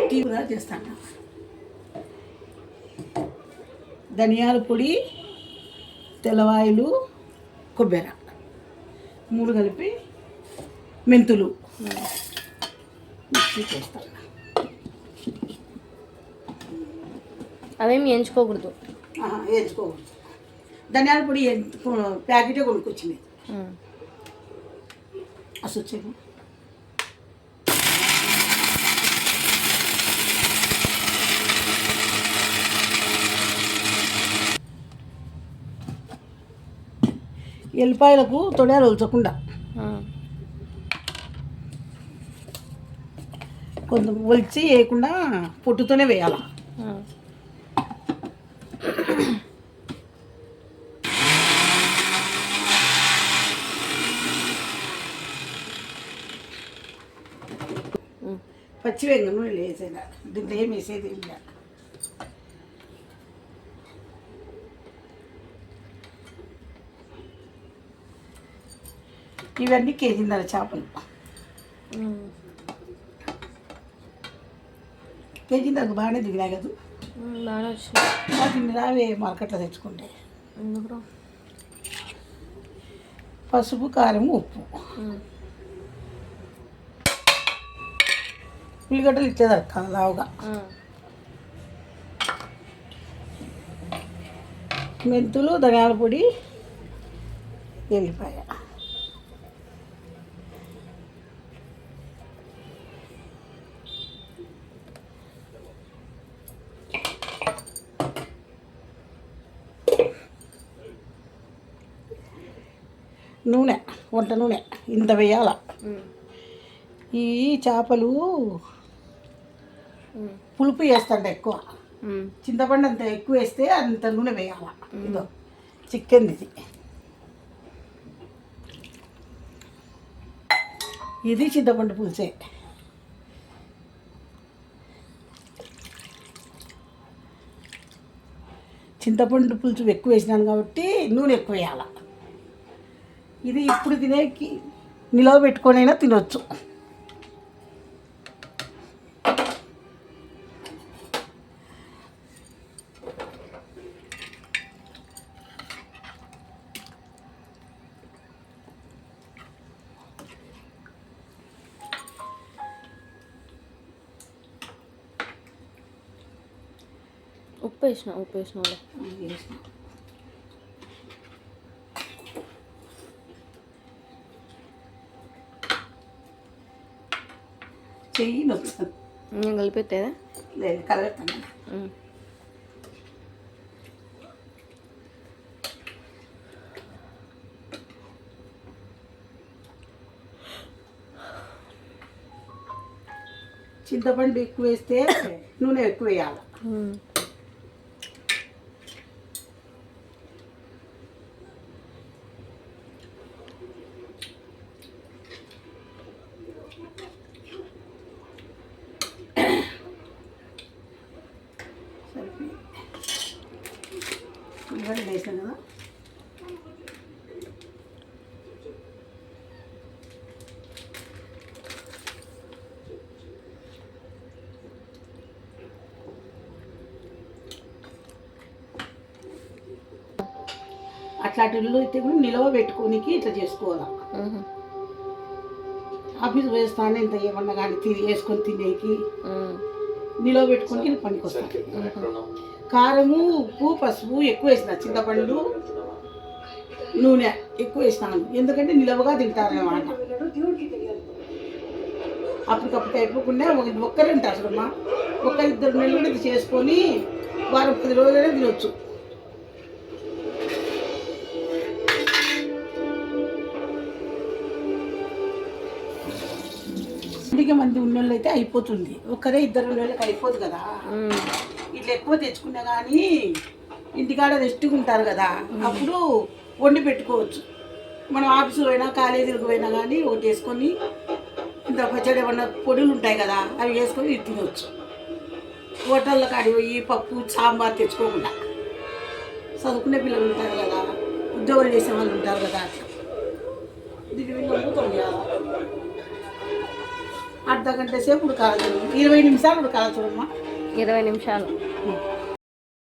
Tea కూడా చేస్తాను. ధనియాల పొడి, తెల్లవాయిలు, కొబ్బరి 3 కలిపి మెంతులు మిక్సీ చేస్తాను. అవేమి ఎంచుకోకూడదు. వేయించుకోకూడదు. ధనియాల పొడి ప్యాకెటే కొనుక్కొచ్చింది అసలు వచ్చేది. ఎల్లిపాయలకు తొడయాలు ఒలచకుండా కొంచెం ఒలిచి వేయకుండా పొట్టుతోనే వేయాలి. పచ్చి వేగ నూనె వేసేదా, దీంట్లో ఏం వేసేది ఏం లేదు. ఇవన్నీ కేజీన్నర చేపలు. కేజీన్నరకు బాగానే దిగినాయి కదా. బాగానే వచ్చినాయి. వాటిని రావే మార్కెట్లో తెచ్చుకుంటే. పసుపు, కారం, ఉప్పు, ఉల్లిగడ్డలు ఇచ్చేదక్క లావుగా, మెంతులు, ధనియాల పొడి, ఎల్లిపాయ. నూనె, వంట నూనె ఇంత వేయాల. ఈ చేపలు పులుపు వేస్తాంట ఎక్కువ, చింతపండు అంత ఎక్కువ వేస్తే అంత నూనె వేయాల. ఇదో చికెన్ ఇది చింతపండు పులుసే. చింతపండు పులుసు ఎక్కువ వేసినాను కాబట్టి నూనె ఎక్కువ వేయాల. ఇది ఇప్పుడు తినేకి నిలవ పెట్టుకొనైనా తినొచ్చు. ఉప్పు వేసిన చెయ్యి నొచ్చాను. నేను కలిపెట్టేదా? లేదు, కలపెట్టాను. చింతపండు ఎక్కువ వేస్తే నూనె ఎక్కువ వేయాలి. ఉల్లిగడ్డ వేసాను కదా. అట్లాంటి ఇల్లు అయితే కూడా నిలవ పెట్టుకోనికి ఇట్లా చేసుకోవాలా. ఆఫీస్ వేస్తానే ఇంత ఏమన్నా కానీ వేసుకొని తినేకి నిలవ పెట్టుకోనికి ఇది పనికి వస్తాయి. కారము, ఉప్పు, పసుపు ఎక్కువ వేసిన, చింతపండు, నూనె ఎక్కువ వేసినాను. ఎందుకంటే నిలవగా తింటారన్నమాట. అప్పటికప్పుడు అయిపోకుండా ఒక్కరే ఉంటారు చూడమ్మా. 1-2 నెలలు ఇది చేసుకొని వారం 10 రోజులైనా తినొచ్చు. ఇంటికి మంది ఉన్నోళ్ళు అయితే అయిపోతుంది. ఒక్కరే 2 నెలలకు అయిపోదు కదా. ఇట్లా ఎక్కువ తెచ్చుకున్నా కానీ ఇంటికాడ రెస్ట్గా ఉంటారు కదా, అప్పుడు వండి పెట్టుకోవచ్చు. మనం ఆఫీసు పోయినా కాలేజీలకు పోయినా కానీ ఒకటి వేసుకొని ఇంత పచ్చడి ఏమన్నా పొడులు ఉంటాయి కదా, అవి వేసుకొని తినవచ్చు. హోటళ్ళ కాడికి పోయి పప్పు సాంబార్ తెచ్చుకోకుండా, చదువుకునే పిల్లలు ఉంటారు కదా, ఉద్యోగాలు చేసే వాళ్ళు ఉంటారు కదా, దీని మీద తొందర అర్ధ గంట సేపు ఉడకాలి చూడమ్మా, 20 నిమిషాలు ఉడకాలి చూడమ్మా. 20 నిమిషాలు.